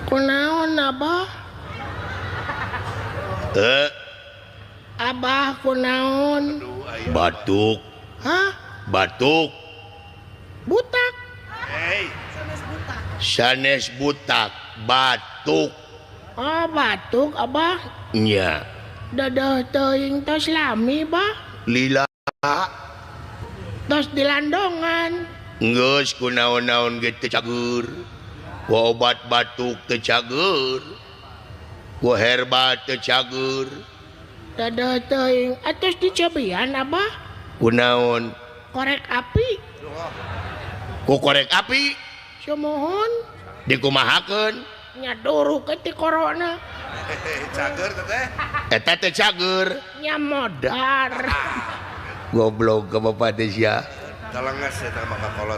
Kunaon abah? Abah kunaon? Batuk. Hah? Batuk. Butak? Sanes butak. Batuk. Oh batuk abah? Nya. Dadah teuing tos lami bah? Lila. Tos dilandongan? Geus kunaon-naon ge teu cager. Ku obat batuk teu cager. Ku herbal teu cager. Dadah teuing atos dicobian abah? Kunaon? Korek api? Ku korek api Sumohon? dikumahakeun. Nyaduru ke ti corona? Cager teh. Eta teh cager. Nyamodar. Goblok ke bapak teh sia. Talenges eta mah kakolot.